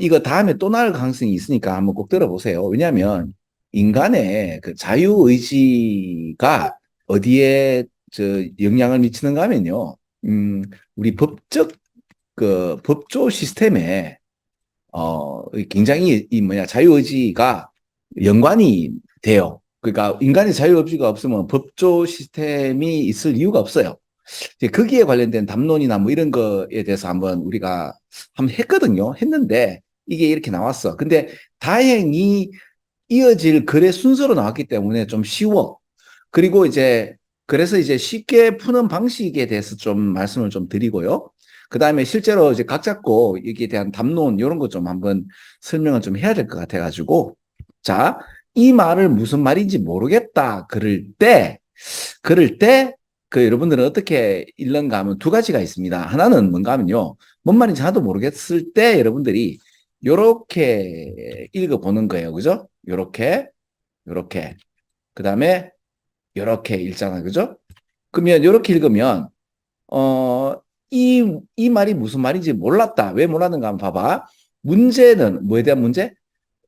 이거 다음에 또 나올 가능성이 있으니까 한번 꼭 들어보세요. 왜냐하면 인간의 그 자유의지가 어디에 영향을 미치는가 하면요. 우리 법조 시스템에, 굉장히 자유의지가 연관이 돼요. 그러니까 인간의 자유의지가 없으면 법조 시스템이 있을 이유가 없어요. 이제 거기에 관련된 담론이나 뭐 이런 거에 대해서 한번 우리가 한번 했거든요. 했는데 이게 이렇게 나왔어. 근데 다행히 이어질 글의 순서로 나왔기 때문에 좀 쉬워. 그리고 이제 그래서 이제 쉽게 푸는 방식에 대해서 좀 말씀을 좀 드리고요. 그 다음에 실제로 이제 각 잡고 여기에 대한 담론 이런 거 좀 한번 설명을 좀 해야 될 것 같아가지고, 자, 이 말을 무슨 말인지 모르겠다 그럴 때 그 여러분들은 어떻게 읽는가 하면 두 가지가 있습니다. 하나는 뭔가 하면요, 뭔 말인지 하나도 모르겠을 때 여러분들이 요렇게 읽어보는 거예요. 그죠? 요렇게 그 다음에 요렇게 읽잖아. 그죠? 그러면 요렇게 읽으면 어, 이 말이 무슨 말인지 몰랐다. 왜 몰랐는가 한번 봐봐. 문제는 뭐에 대한 문제?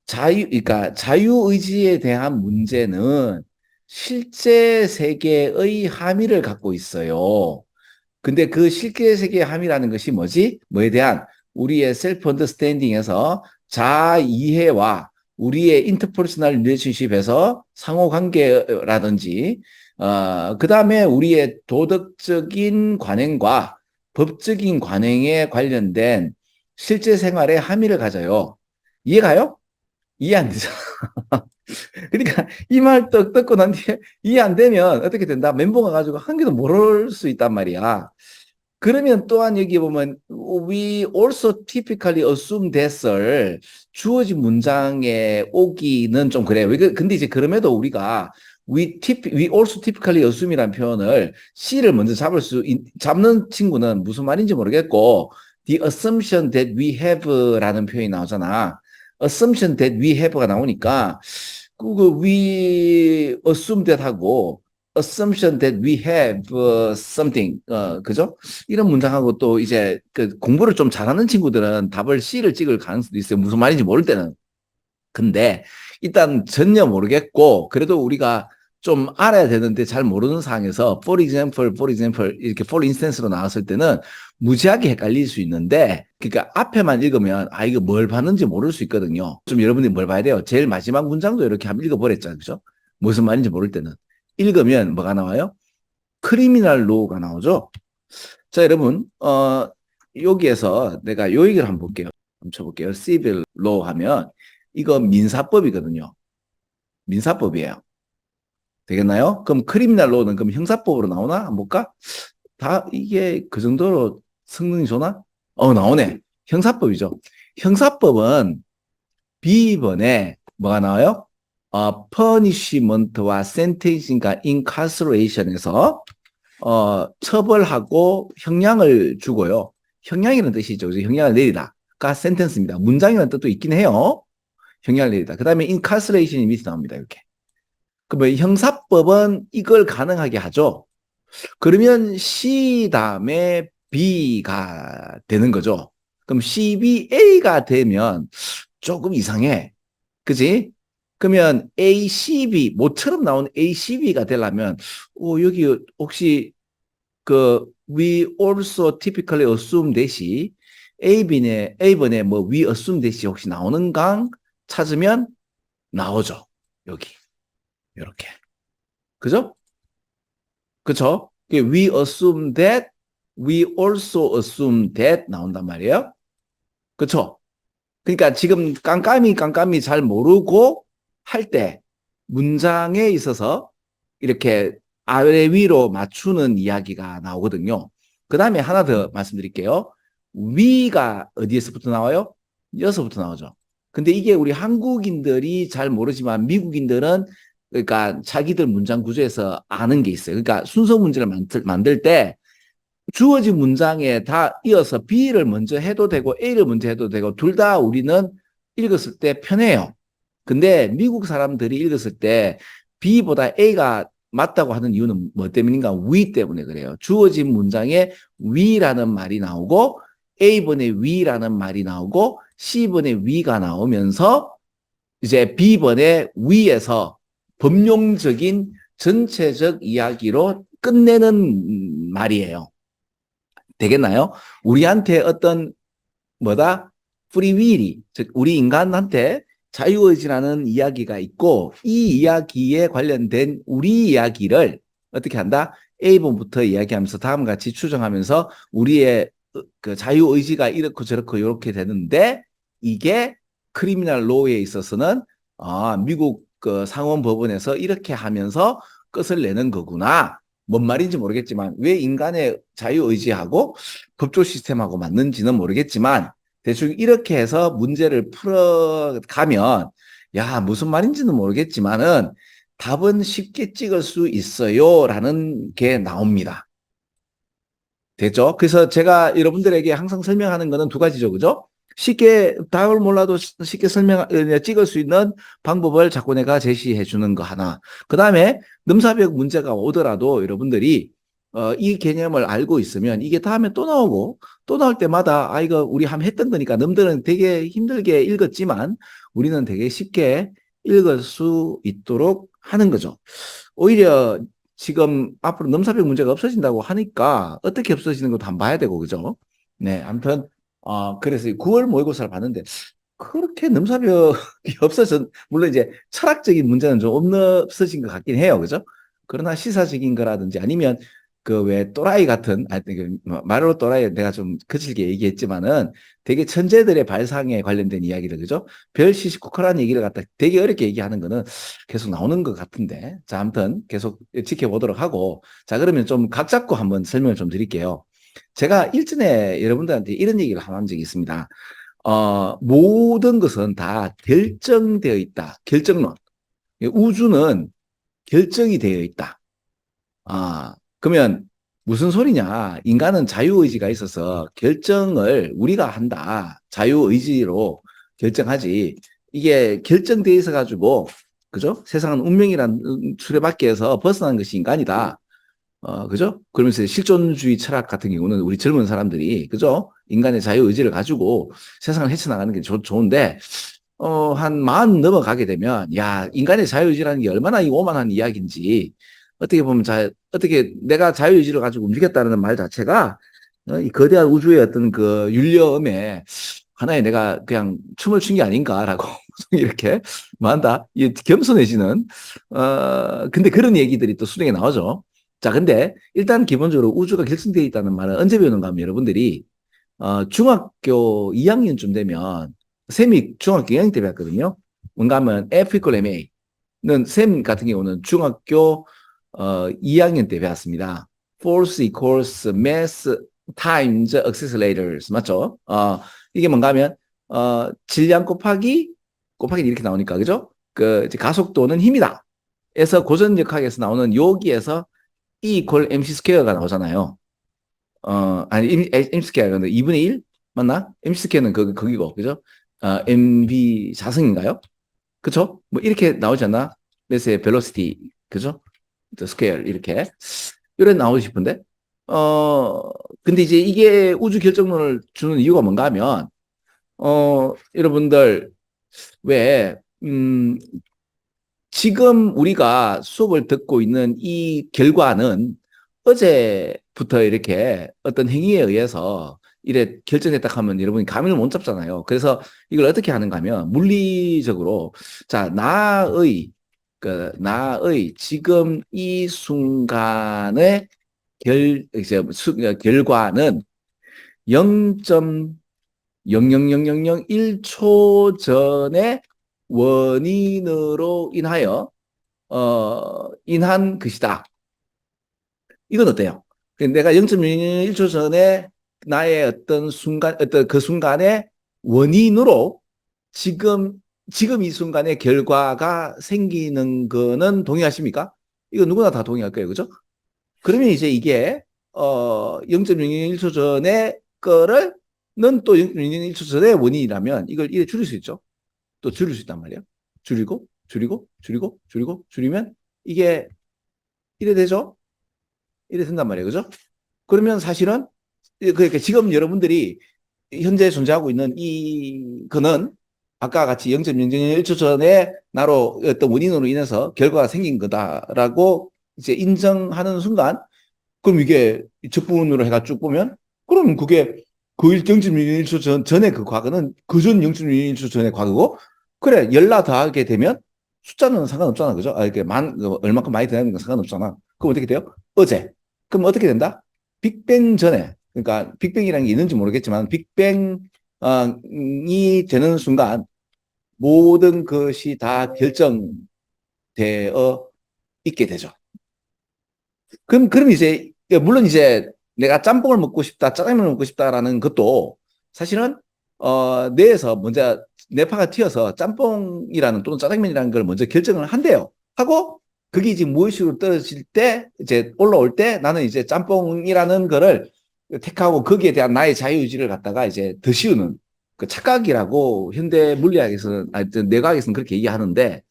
그러니까 자유의지에 대한 문제는 실제 세계의 함의를 갖고 있어요. 근데 그 실제 세계의 함의라는 것이 뭐지? 뭐에 대한 우리의 셀프 언더스탠딩에서 자아 이해와 우리의 인터퍼스널 릴레이션십에서 상호 관계라든지, 그 다음에 우리의 도덕적인 관행과 법적인 관행에 관련된 실제 생활의 함의를 가져요. 이해가요? 이해 안 되죠? 그러니까 이 말 듣고 난 뒤에 이해 안 되면 어떻게 된다? 멘붕 와가지고 한 개도 모를 수 있단 말이야. 그러면 또한 여기 보면 we also typically assume that을 주어진 문장에 오기는 좀 그래요. 근데 이제 그럼에도 우리가 we also typically assume이라는 표현을 C를 먼저 잡는 친구는 무슨 말인지 모르겠고, the assumption that we have라는 표현이 나오잖아. assumption that we have가 나오니까 그 we assume that 하고 assumption that we have something, 그죠? 이런 문장하고 또 이제 그 공부를 좀 잘하는 친구들은 답을 C를 찍을 가능성도 있어요. 무슨 말인지 모를 때는. 근데 일단 전혀 모르겠고 그래도 우리가 좀 알아야 되는데 잘 모르는 상황에서 for example 이렇게 for instance로 나왔을 때는 무지하게 헷갈릴 수 있는데, 그러니까 앞에만 읽으면 이거 뭘 봤는지 모를 수 있거든요. 좀 여러분들이 뭘 봐야 돼요? 제일 마지막 문장도 이렇게 한번 읽어보랬잖아요. 그죠? 무슨 말인지 모를 때는 읽으면 뭐가 나와요? 크리미널 로우가 나오죠. 자, 여러분, 여기에서 내가 요 얘기를 한번 볼게요. 한번 쳐볼게요. 시빌 로우 하면 이거 민사법이거든요. 민사법이에요. 되겠나요? 그럼 크리미널 로우는 그럼 형사법으로 나오나? 한번 볼까? 다 이게 그 정도로 성능이 좋나? 나오네. 형사법이죠. 형사법은 B번에 뭐가 나와요? punishment와 sentencing과 incarceration에서 처벌하고 형량을 주고요. 형량이라는 뜻이죠. 형량을 내리다가 sentence입니다. 문장이라는 뜻도 있긴 해요. 형량을 내리다. 그 다음에 incarceration이 밑에 나옵니다. 이렇게. 그러면 형사법은 이걸 가능하게 하죠. 그러면 C 다음에 B가 되는 거죠. 그럼 CBA가 되면 조금 이상해. 그지? 그러면 ACB, 모처럼 나온 ACB가 되려면, 여기 혹시 we also typically assume that이 A번에 뭐 we assume that이 혹시 나오는가 찾으면 나오죠. 여기. 이렇게. 그죠? 그쵸? we assume that, we also assume that 나온단 말이에요. 그쵸? 그러니까 지금 깜깜이 잘 모르고 할 때 문장에 있어서 이렇게 아래 위로 맞추는 이야기가 나오거든요. 그 다음에 하나 더 말씀드릴게요. 위가 어디에서부터 나와요? 여기서부터 나오죠. 근데 이게 우리 한국인들이 잘 모르지만 미국인들은 그러니까 자기들 문장 구조에서 아는 게 있어요. 그러니까 순서 문제를 만들 때 주어진 문장에 다 이어서 B를 먼저 해도 되고 A를 먼저 해도 되고 둘 다 우리는 읽었을 때 편해요. 근데 미국 사람들이 읽었을 때 B보다 A가 맞다고 하는 이유는 뭐 때문인가? we 때문에 그래요. 주어진 문장에 we라는 말이 나오고 A번의 위라는 말이 나오고 C번의 위가 나오면서 이제 B번의 위에서 범용적인 전체적 이야기로 끝내는 말이에요. 되겠나요? 우리한테 어떤 뭐다? 프리윌이, 즉 우리 인간한테 자유의지라는 이야기가 있고 이 이야기에 관련된 우리 이야기를 어떻게 한다? A번부터 이야기하면서 다음과 같이 추정하면서 우리의 그 자유의지가 이렇고 저렇고 이렇게 되는데 이게 크리미널 로에 있어서는 미국 그 상원 법원에서 이렇게 하면서 끝을 내는 거구나. 뭔 말인지 모르겠지만 왜 인간의 자유의지하고 법조 시스템하고 맞는지는 모르겠지만 대충 이렇게 해서 문제를 풀어가면 야 무슨 말인지는 모르겠지만은 답은 쉽게 찍을 수 있어요라는 게 나옵니다. 됐죠? 그래서 제가 여러분들에게 항상 설명하는 거는 두 가지죠, 그죠? 쉽게 답을 몰라도 쉽게 찍을 수 있는 방법을 자꾸 내가 제시해 주는 거 하나. 그 다음에 넘사벽 문제가 오더라도 여러분들이 이 개념을 알고 있으면 이게 다음에 또 나오고 또 나올 때마다 이거 우리 한번 했던 거니까 남들은 되게 힘들게 읽었지만 우리는 되게 쉽게 읽을 수 있도록 하는 거죠. 오히려 지금 앞으로 넘사벽 문제가 없어진다고 하니까 어떻게 없어지는 것도 한번 봐야 되고, 그죠? 네, 아무튼, 그래서 9월 모의고사를 봤는데, 그렇게 넘사벽이 없어져, 물론 이제 철학적인 문제는 좀 없어진 것 같긴 해요, 그죠? 그러나 시사적인 거라든지 아니면 그 왜 또라이 같은, 말로 또라이 내가 좀 거칠게 얘기했지만은 되게 천재들의 발상에 관련된 이야기를, 그죠? 별 시시콜콜한 얘기를 갖다 되게 어렵게 얘기하는 거는 계속 나오는 것 같은데. 자, 아무튼 계속 지켜보도록 하고. 자, 그러면 좀 각 잡고 한번 설명을 좀 드릴게요. 제가 일전에 여러분들한테 이런 얘기를 한 적이 있습니다. 모든 것은 다 결정되어 있다. 결정론. 우주는 결정이 되어 있다. 그러면 무슨 소리냐? 인간은 자유의지가 있어서 결정을 우리가 한다. 자유의지로 결정하지. 이게 결정되어 있어 가지고, 그죠? 세상은 운명이란 수레바퀴에서 벗어난 것이 인간이다. 그죠? 그러면서 실존주의 철학 같은 경우는 우리 젊은 사람들이, 그죠? 인간의 자유의지를 가지고 세상을 헤쳐나가는 게 좋은데, 한 40 넘어가게 되면, 야, 인간의 자유의지라는 게 얼마나 이 오만한 이야기인지, 어떻게 보면 어떻게 내가 자유의지를 가지고 움직였다는 말 자체가, 이 거대한 우주의 어떤 그 윤려음에 하나의 내가 그냥 춤을 춘 게 아닌가라고 이렇게 뭐한다. 이 겸손해지는, 근데 그런 얘기들이 또 수능에 나오죠. 자, 근데 일단 기본적으로 우주가 결정되어 있다는 말은 언제 배우는가 하면 여러분들이 중학교 2학년쯤 되면 쌤이 중학교 2학년 때 배웠거든요. 뭔가 하면 F equal MA는 쌤 같은 경우는 중학교 2학년 때 배웠습니다. Force equals mass times accelerators 맞죠? 이게 뭔가 하면 질량 곱하기 이렇게 나오니까 그죠? 그 가속도는 힘이다. 에서 고전역학에서 나오는 여기에서 E 이퀄 MC 스퀘어가 나오잖아요. 아니, MC 스퀘어가 2분의 1? 맞나? MC 스퀘어는 거기고, 그죠? MV 자승인가요? 그쵸? 뭐, 이렇게 나오지 않나? 그래서 벨로시티, 그죠? 스퀘어, 이렇게. 이래 나오고 싶은데? 근데 이제 이게 우주 결정론을 주는 이유가 뭔가 하면, 여러분들, 왜, 지금 우리가 수업을 듣고 있는 이 결과는 어제부터 이렇게 어떤 행위에 의해서 이래 결정됐다 하면 여러분이 감을 못 잡잖아요. 그래서 이걸 어떻게 하는가 하면 물리적으로 자, 나의 지금 이 순간의 결과는 0.00001초 전에 원인으로 인하여 인한 것이다. 이건 어때요? 내가 0.01초 전에 나의 어떤 그 순간의 원인으로 지금 이 순간의 결과가 생기는 거는 동의하십니까? 이거 누구나 다 동의할 거예요. 그죠? 그러면 이제 이게 0.01초 전에 거를 또 0.01초 전의 원인이라면 이걸 이래 줄일 수 있죠. 또 줄일 수 있단 말이에요. 줄이면 이게 이래 되죠? 이래 된단 말이에요. 그죠? 그러면 사실은 그러니까 지금 여러분들이 현재 존재하고 있는 그는 아까 같이 0.001초 전에 나로 어떤 원인으로 인해서 결과가 생긴 거다라고 이제 인정하는 순간, 그럼 이게 적분으로 해가 쭉 보면, 그럼 그게 그 0.01초 전에 그 과거는 그전 0.01초 전의 과거고, 그래, 열나 더하게 되면 숫자는 상관없잖아. 그죠? 이렇게 얼마큼 많이 더하는 건 상관없잖아. 그럼 어떻게 돼요? 어제. 그럼 어떻게 된다? 빅뱅 전에, 그러니까 빅뱅이라는 게 있는지 모르겠지만, 빅뱅이 되는 순간 모든 것이 다 결정되어 있게 되죠. 그럼 이제, 물론 이제 내가 짬뽕을 먹고 싶다, 짜장면을 먹고 싶다라는 것도 사실은, 뇌에서 먼저 뇌파가 튀어서 짬뽕이라는 또는 짜장면이라는 걸 먼저 결정을 한대요. 하고, 그게 이제 무의식으로 떨어질 때, 이제 올라올 때 나는 이제 짬뽕이라는 거를 택하고 거기에 대한 나의 자유의지를 갖다가 이제 더 씌우는 그 착각이라고 현대 물리학에서는, 뇌과학에서는 그렇게 얘기하는데,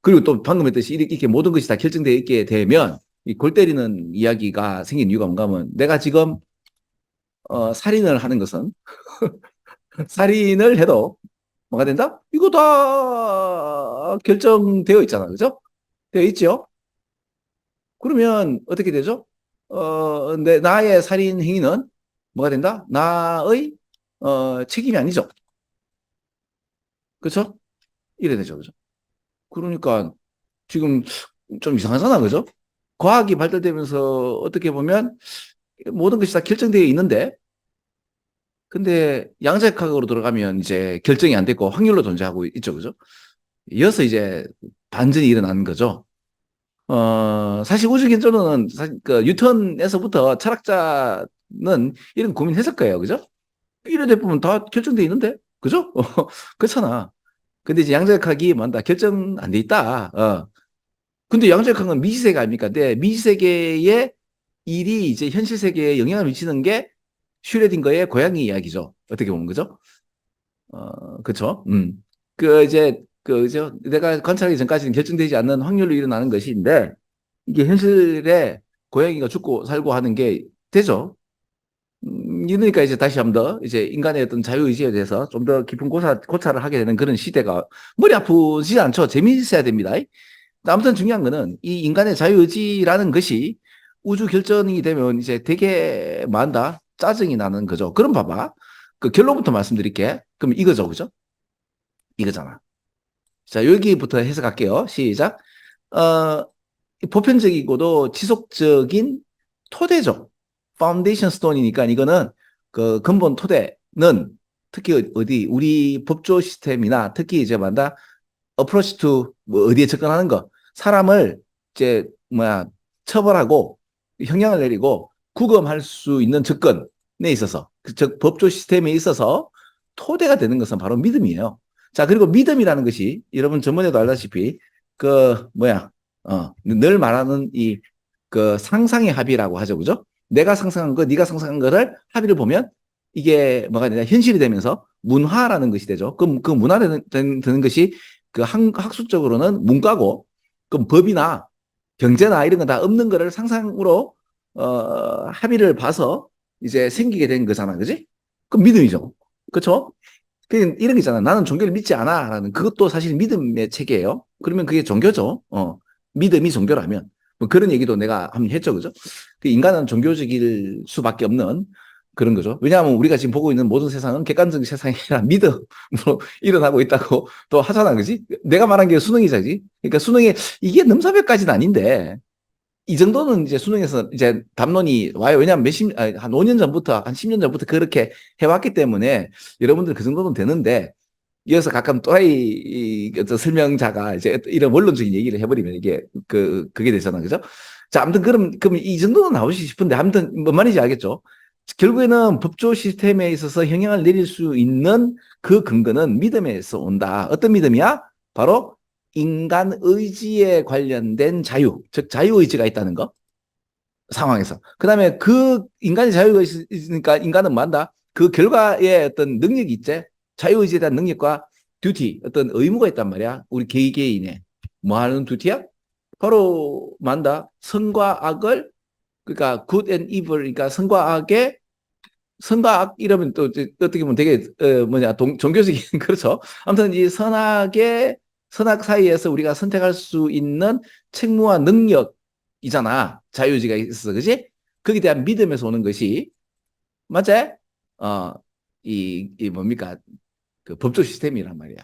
그리고 또 방금 했듯이 이렇게 모든 것이 다 결정되어 있게 되면 이 골 때리는 이야기가 생긴 이유가 뭔가 하면, 내가 지금 살인을 하는 것은 살인을 해도 뭐가 된다? 이거 다 결정되어 있잖아. 그죠? 되어 있죠? 그러면 어떻게 되죠? 나의 살인 행위는 뭐가 된다? 나의 책임이 아니죠. 그렇죠? 이래 되죠. 그죠? 그러니까 지금 좀 이상하잖아. 그죠? 과학이 발달되면서 어떻게 보면 모든 것이 다 결정되어 있는데, 근데 양자역학으로 들어가면 이제 결정이 안 되고 확률로 존재하고 있죠. 그죠? 이어서 이제 반전이 일어나는 거죠. 사실 우주 결정론은 사실 그 뉴턴에서부터 철학자는 이런 고민했을 거예요. 그죠? 이래 보면 다 결정돼 있는데. 그죠? 그렇잖아. 근데 이제 양자역학이 뭔다 결정 안 돼 있다. 근데 양자역학은 미지세계 아닙니까? 근데 미지세계의 일이 이제 현실 세계에 영향을 미치는 게 슈레딩거의 고양이 이야기죠. 어떻게 보면 그죠? 그쵸? 이제 내가 관찰하기 전까지는 결정되지 않는 확률로 일어나는 것인데, 이게 현실에 고양이가 죽고 살고 하는 게 되죠. 이러니까 이제 다시 한번 더 이제 인간의 어떤 자유의지에 대해서 좀 더 깊은 고찰을 하게 되는 그런 시대가, 머리 아프지 않죠? 재미있어야 됩니다. 아무튼 중요한 거는 이 인간의 자유의지라는 것이 우주 결정이 되면 이제 되게 많다 짜증이 나는 거죠. 그럼 봐봐. 그 결론부터 말씀드릴게. 그럼 이거죠. 그죠? 이거잖아. 자, 여기부터 해석할게요. 시작. 어, 보편적이고도 지속적인 토대죠. 파운데이션 스톤이니까 이거는 그 근본 토대는 특히 어디 우리 법조 시스템이나 특히 이제 만다 어프로치 투 뭐 어디에 접근하는 거, 사람을 이제 처벌하고 형량을 내리고 구금할 수 있는 접근에 있어서, 즉 법조 시스템에 있어서 토대가 되는 것은 바로 믿음이에요. 자, 그리고 믿음이라는 것이 여러분 전번에도 알다시피 늘 말하는 이 그 상상의 합의라고 하죠. 그죠? 내가 상상한 거, 네가 상상한 거를 합의를 보면 이게 뭐가 되냐, 현실이 되면서 문화라는 것이 되죠. 그 문화 되는 것이 그 학술적으로는 문과고, 그럼 법이나 경제나 이런 거 다 없는 거를 상상으로 합의를 봐서 이제 생기게 된 거잖아. 그지? 그 믿음이죠. 그렇죠? 이런 게 있잖아. 나는 종교를 믿지 않아. 라는 그것도 사실 믿음의 체계예요. 그러면 그게 종교죠. 믿음이 종교라면. 뭐 그런 얘기도 내가 한번 했죠. 그죠? 그 인간은 종교적일 수밖에 없는 그런 거죠. 왜냐하면 우리가 지금 보고 있는 모든 세상은 객관적인 세상이 아니라 믿음으로 일어나고 있다고 또 하잖아. 그지? 내가 말한 게 수능이자지. 그러니까 수능에 이게 넘사벽까지는 아닌데, 이 정도는 이제 수능에서 이제 담론이 와요. 왜냐하면 한 5년 전부터, 한 10년 전부터 그렇게 해왔기 때문에 여러분들 그 정도는 되는데, 이어서 가끔 또라이 설명자가 이제 이런 원론적인 얘기를 해버리면 이게 그게 되잖아. 그죠? 자, 아무튼 그럼 이 정도는 나오시 싶은데, 아무튼 뭔 말인지 알겠죠? 결국에는 법조 시스템에 있어서 영향을 내릴 수 있는 그 근거는 믿음에서 온다. 어떤 믿음이야? 바로 인간 의지에 관련된 자유, 즉 자유의지가 있다는 거, 상황에서. 그 다음에 그 인간의 자유가 있으니까 인간은 뭐한다? 그 결과에 어떤 능력이 있지? 자유의지에 대한 능력과 듀티, 어떤 의무가 있단 말이야. 우리 개개인의. 뭐 하는 듀티야? 바로 뭐한다? 선과 악을, 그러니까 good and evil, 그러니까 선과 악의 선악 이러면 또 어떻게 보면 되게 종교적인 그렇죠. 아무튼 이 선악 사이에서 우리가 선택할 수 있는 책무와 능력이잖아. 자유의지가 있어, 그지? 거기에 대한 믿음에서 오는 것이 맞지? 어, 이 뭡니까? 그 법적 시스템이란 말이야.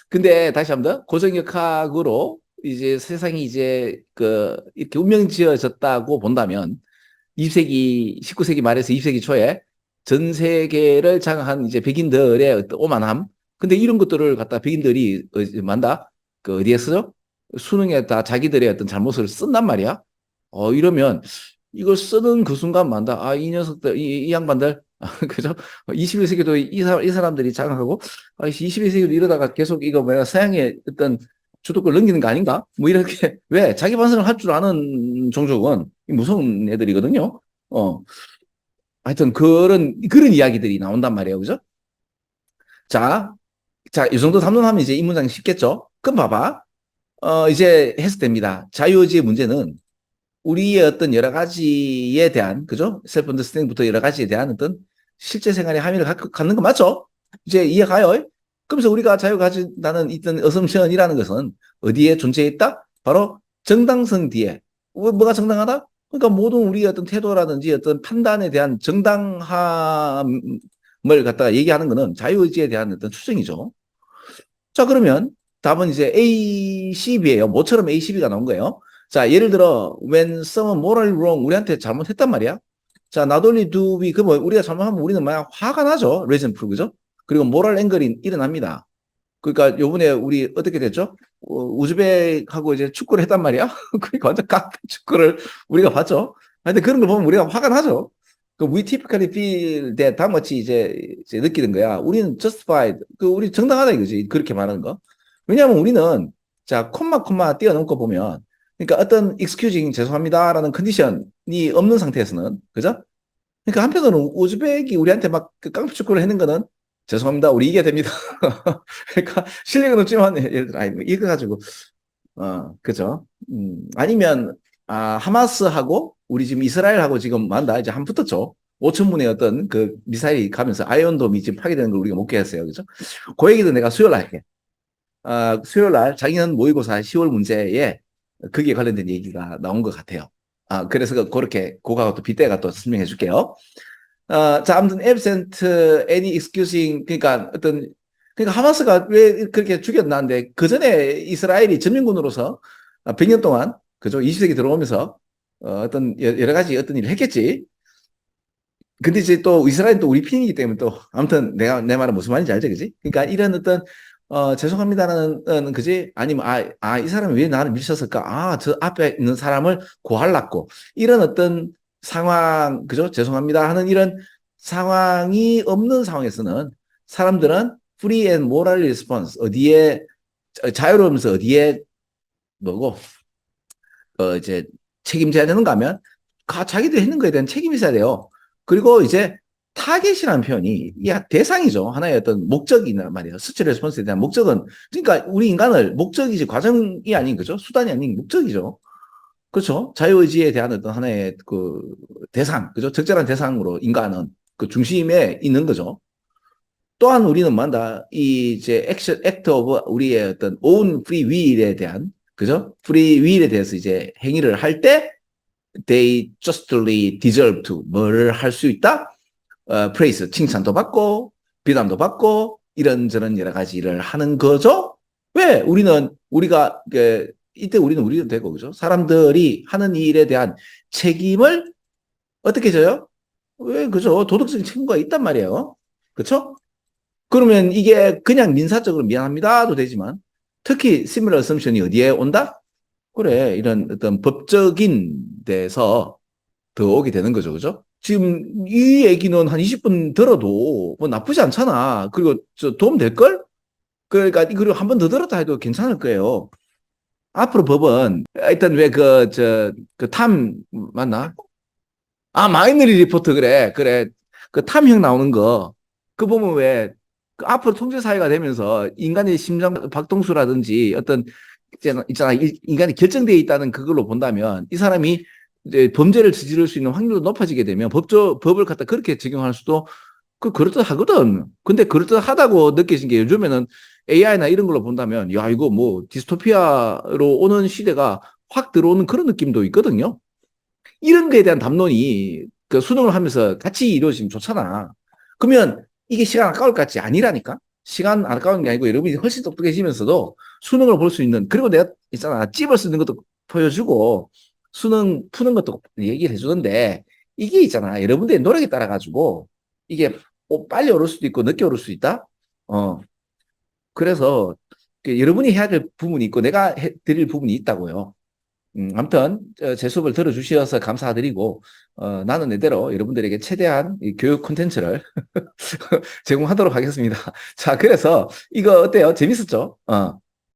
근데 다시 한번 더 고정역학으로 이제 세상이 이제 그 이렇게 운명 지어졌다고 본다면 20세기 19세기 말에서 20세기 초에 전 세계를 장악한 이제 백인들의 어떤 오만함. 근데 이런 것들을 갖다 백인들이 만다 그 어디에 쓰죠? 수능에 다 자기들의 어떤 잘못을 쓴단 말이야. 이러면 이걸 쓰는 그 순간 만다. 아, 이 녀석들, 이 양반들, 그죠? 21세기도 이 사람들이 장악하고, 21세기도 이러다가 계속 이거 뭐야, 서양의 어떤 주도권 넘기는 거 아닌가? 뭐 이렇게, 왜? 자기 반성을 할 줄 아는 종족은 무서운 애들이거든요. 어, 하여튼 그런 이야기들이 나온단 말이에요. 그죠? 자, 자, 이 정도 담론하면 이제 이 문장이 쉽겠죠? 그럼 봐봐. 이제 해석됩니다. 자유의지의 문제는 우리의 어떤 여러 가지에 대한, 그죠? 셀프 언더스탠딩부터 여러 가지에 대한 어떤 실제 생활에 함의를 갖는 거 맞죠? 이제 이해가요? 그러면서 우리가 자유가 가진다는 있던 어썸션이라는 것은 어디에 존재했다? 바로 정당성 뒤에. 뭐가 정당하다? 그러니까 모든 우리의 어떤 태도라든지 어떤 판단에 대한 정당함을 갖다가 얘기하는 것은 자유의지에 대한 어떤 추정이죠. 자, 그러면 답은 이제 A12예요. 뭐처럼 A12가 나온 거예요. 자, 예를 들어, when someone morally wrong, 우리한테 잘못했단 말이야. 자, not only do we, 그 뭐, 우리가 잘못하면 우리는 막 화가 나죠. resentful, 그죠? 그리고 moral anger이 일어납니다. 그러니까 요번에 우리 어떻게 됐죠? 우즈벡하고 이제 축구를 했단 말이야. 그러니까 완전 깡패 축구를 우리가 봤죠. 근데 그런 걸 보면 우리가 화가 나죠. 그 we typically feel that 다음같이 이제 느끼는 거야. 우리는 justified, 우리 정당하다 이거지. 그렇게 말하는 거. 왜냐하면 우리는 자 콤마 띄어놓고 보면 그러니까 어떤 excusing 죄송합니다라는 컨디션이 없는 상태에서는 그죠? 그러니까 한편으로는 우즈벡이 우리한테 막그 깡패 축구를 했는 거는 죄송합니다. 우리 이겨야 됩니다. 그러니까 실력은 없지만 예를 들어 뭐 이거 가지고 그죠? 아니면 하마스하고 우리 지금 이스라엘하고 지금 만다 이제 한 붙었죠. 5천 문의 어떤 그 미사일이 가면서 아이언돔이 지금 파괴되는 걸 우리가 못 깨겠어요. 그죠? 그 얘기도 내가 수요일 날 할게. 수요일 날 작년 모의고사 10월 문제에 거기에 관련된 얘기가 나온 것 같아요. 그래서 그렇게 그거하고 또 빗대가 또 설명해 줄게요. 자, 아무튼 absent any excusing 그러니까 그러니까 하마스가 왜 그렇게 죽였나는데 그 전에 이스라엘이 전면군으로서 100년 동안 그죠? 20세기 들어오면서 어떤 여러 가지 어떤 일을 했겠지. 근데 이제 또 이스라엘은 또 우리 편이기 때문에 또 아무튼 내 말은 무슨 말인지 알지, 그지? 그러니까 이런 어떤 죄송합니다는 그지? 아니면 이 사람이 왜 나를 밀쳤을까? 저 앞에 있는 사람을 고할랐고 이런 어떤 상황, 그죠? 죄송합니다 하는 이런 상황이 없는 상황에서는 사람들은 free and moral response 어디에 자유로우면서 어디에 뭐고 이제 책임져야 되는가 하면 자기들 했는 거에 대한 책임이 있어야 돼요. 그리고 이제 타겟이라는 표현이 대상이죠. 하나의 어떤 목적이란 말이에요. 스트레스 레스폰스에 대한 목적은 그러니까 우리 인간을 목적이지 과정이 아닌 거죠. 수단이 아닌 목적이죠. 그렇죠. 자유의지에 대한 어떤 하나의 그 대상, 그죠? 적절한 대상으로 인간은 그 중심에 있는 거죠. 또한 우리는 만다 이 이제 액트 오브 우리의 어떤 own free will에 대한 그죠? free will에 대해서 이제 행위를 할 때 they justly deserve to 뭐를 할 수 있다? praise 칭찬도 받고 비난도 받고 이런저런 여러 가지 일을 하는 거죠. 왜 우리가 이때 우리는 되고 그죠? 사람들이 하는 일에 대한 책임을 어떻게 져요? 왜 그죠? 도덕적인 책임과 있단 말이에요. 그렇죠? 그러면 이게 그냥 민사적으로 미안합니다도 되지만 특히 similar assumption이 어디에 온다? 그래 이런 어떤 법적인 데서 더 오게 되는 거죠. 그죠? 지금 이 얘기는 한 20분 들어도 뭐 나쁘지 않잖아. 그리고 도움 될걸? 그러니까 그리고 한 번 더 들었다 해도 괜찮을 거예요. 앞으로 법은 일단 왜 탐 맞나? 마이너리 리포트 그래 그 탐형 나오는 거 그 보면 왜 그 앞으로 통제 사회가 되면서 인간의 심장 박동수라든지 어떤 있잖아 인간이 결정되어 있다는 그걸로 본다면 이 사람이 이제 범죄를 저지를 수 있는 확률도 높아지게 되면 법을 갖다 그렇게 적용할 수도 그럴듯하거든. 근데 그럴듯하다고 느끼신 게 요즘에는 AI나 이런 걸로 본다면, 야, 이거 뭐 디스토피아로 오는 시대가 확 들어오는 그런 느낌도 있거든요. 이런 거에 대한 담론이 그 수능을 하면서 같이 이루어지면 좋잖아. 그러면 이게 시간 아까울 것 같지? 아니라니까? 시간 아까운 게 아니고 여러분이 훨씬 똑똑해지면서도 수능을 볼 수 있는, 그리고 내가 있잖아. 찝을 수 있는 것도 보여주고 수능 푸는 것도 얘기를 해주는데 이게 있잖아. 여러분들의 노력에 따라 가지고 이게 빨리 오를 수도 있고 늦게 오를 수 있다? 그래서 여러분이 해야 될 부분이 있고 내가 드릴 부분이 있다고요. 아무튼 제 수업을 들어주셔서 감사드리고 나는 내대로 여러분들에게 최대한 이 교육 콘텐츠를 제공하도록 하겠습니다. 자, 그래서 이거 어때요? 재밌었죠?